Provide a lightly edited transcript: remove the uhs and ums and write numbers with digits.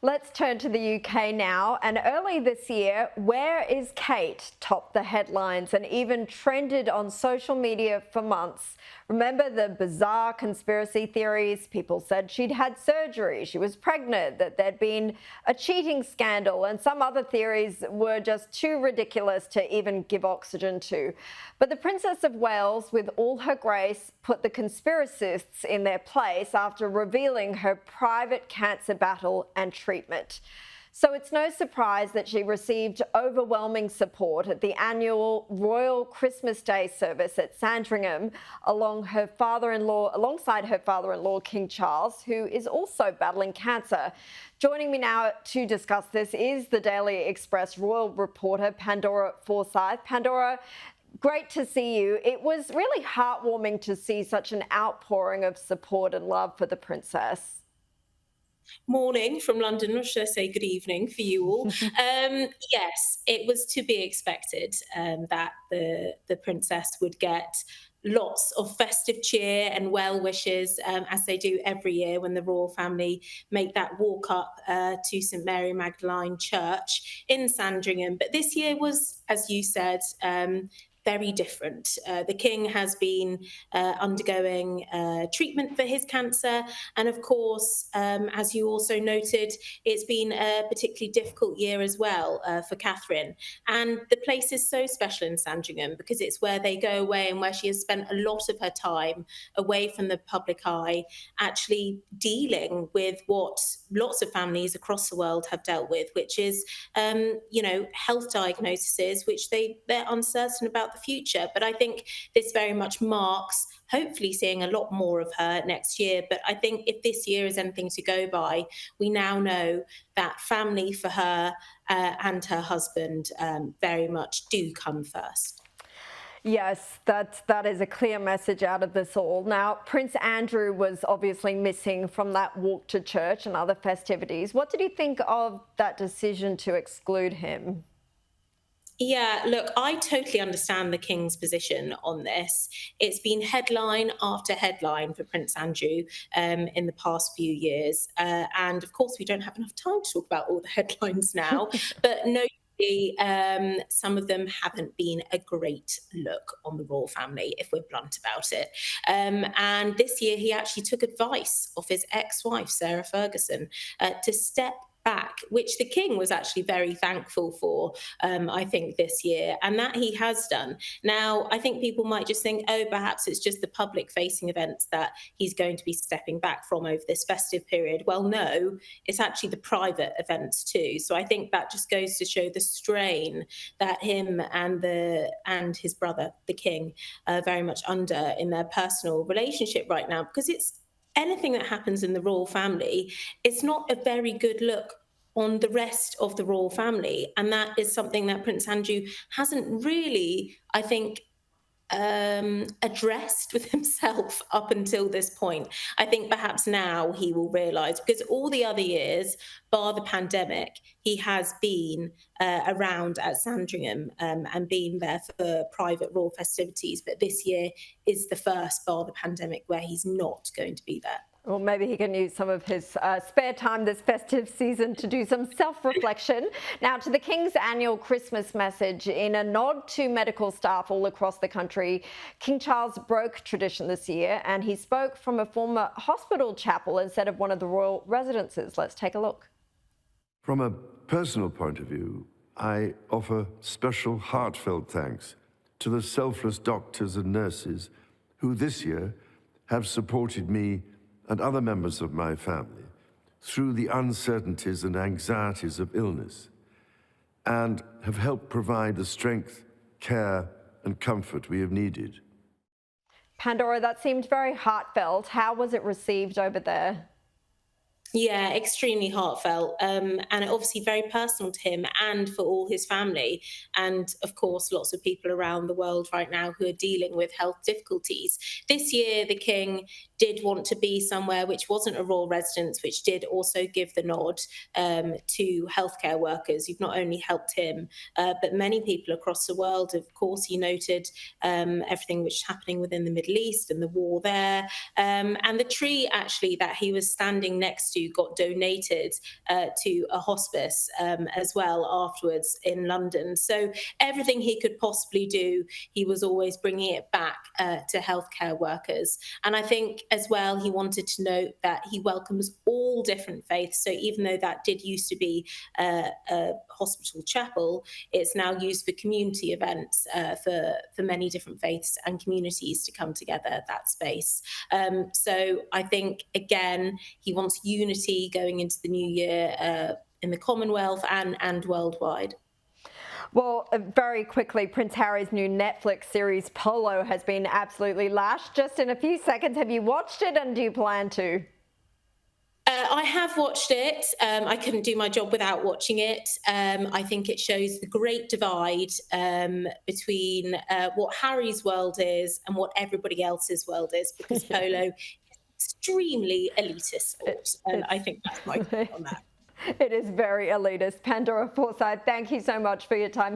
Let's turn to the UK now. And early this year, "Where is Kate?" topped the headlines and even trended on social media for months. Remember the bizarre conspiracy theories? People said she'd had surgery, she was pregnant, that there'd been a cheating scandal, and some other theories were just too ridiculous to even give oxygen to. But the Princess of Wales, with all her grace, put the conspiracists in their place after revealing her private cancer battle and treatment. So it's no surprise that she received overwhelming support at the annual Royal Christmas Day service at Sandringham alongside her father-in-law, King Charles, who is also battling cancer. Joining me now to discuss this is the Daily Express royal reporter, Pandora Forsyth. Pandora, great to see you. It was really heartwarming to see such an outpouring of support and love for the princess. Morning from London, or should I say good evening for you all? Yes, it was to be expected that the princess would get lots of festive cheer and well wishes, as they do every year when the royal family make that walk up to St Mary Magdalene Church in Sandringham. But this year was, as you said, very different. The king has been undergoing treatment for his cancer. And of course, as you also noted, it's been a particularly difficult year as well for Catherine. And the place is so special in Sandringham because it's where they go away and where she has spent a lot of her time away from the public eye, actually dealing with what lots of families across the world have dealt with, which is, health diagnoses, which they're uncertain about the future. But I think this very much marks hopefully seeing a lot more of her next year. But I think if this year is anything to go by, we now know that family for her and her husband very much do come first. Yes, that is a clear message out of this all. Now, Prince Andrew was obviously missing from that walk to church and other festivities. What did you think of that decision to exclude him? Yeah, look, I totally understand the King's position on this. It's been headline after headline for Prince Andrew in the past few years. And of course, we don't have enough time to talk about all the headlines now, but notably, some of them haven't been a great look on the royal family, if we're blunt about it. And this year, he actually took advice of his ex-wife, Sarah Ferguson, to step back, which the king was actually very thankful for, I think, this year, and that he has done. Now, I think people might just think, oh, perhaps it's just the public facing events that he's going to be stepping back from over this festive period. Well, no, it's actually the private events too. So I think that just goes to show the strain that him and his brother, the king, are very much under in their personal relationship right now, because it's anything that happens in the royal family, it's not a very good look on the rest of the royal family. And that is something that Prince Andrew hasn't really, I think, addressed with himself up until this point. I think perhaps now he will realise, because all the other years, bar the pandemic, he has been around at Sandringham and been there for private royal festivities. But this year is the first, bar the pandemic, where he's not going to be there. Well, maybe he can use some of his spare time this festive season to do some self-reflection. Now, to the King's annual Christmas message, in a nod to medical staff all across the country, King Charles broke tradition this year and he spoke from a former hospital chapel instead of one of the royal residences. Let's take a look. From a personal point of view, I offer special heartfelt thanks to the selfless doctors and nurses who this year have supported me and other members of my family through the uncertainties and anxieties of illness, and have helped provide the strength, care, and comfort we have needed. Pandora, that seemed very heartfelt. How was it received over there? Yeah, extremely heartfelt, and obviously very personal to him and for all his family. And of course, lots of people around the world right now who are dealing with health difficulties. This year, the king did want to be somewhere which wasn't a royal residence, which did also give the nod to healthcare workers who've not only helped him, but many people across the world. Of course, he noted everything which is happening within the Middle East and the war there. And the tree actually that he was standing next to got donated to a hospice as well afterwards in London. So everything he could possibly do, he was always bringing it back to healthcare workers. And I think as well, he wanted to note that he welcomes all different faiths. So even though that did used to be a hospital chapel, it's now used for community events for many different faiths and communities to come together at that space. So I think, again, he wants unity going into the new year in the Commonwealth and worldwide. Well, very quickly, Prince Harry's new Netflix series Polo has been absolutely lashed. Just in a few seconds, have you watched it and do you plan to? I have watched it. I couldn't do my job without watching it. I think it shows the great divide between what Harry's world is and what everybody else's world is, because polo is extremely elitist sport. And I think that's my point on that. It is very elitist. Pandora, Forsyth, thank you so much for your time.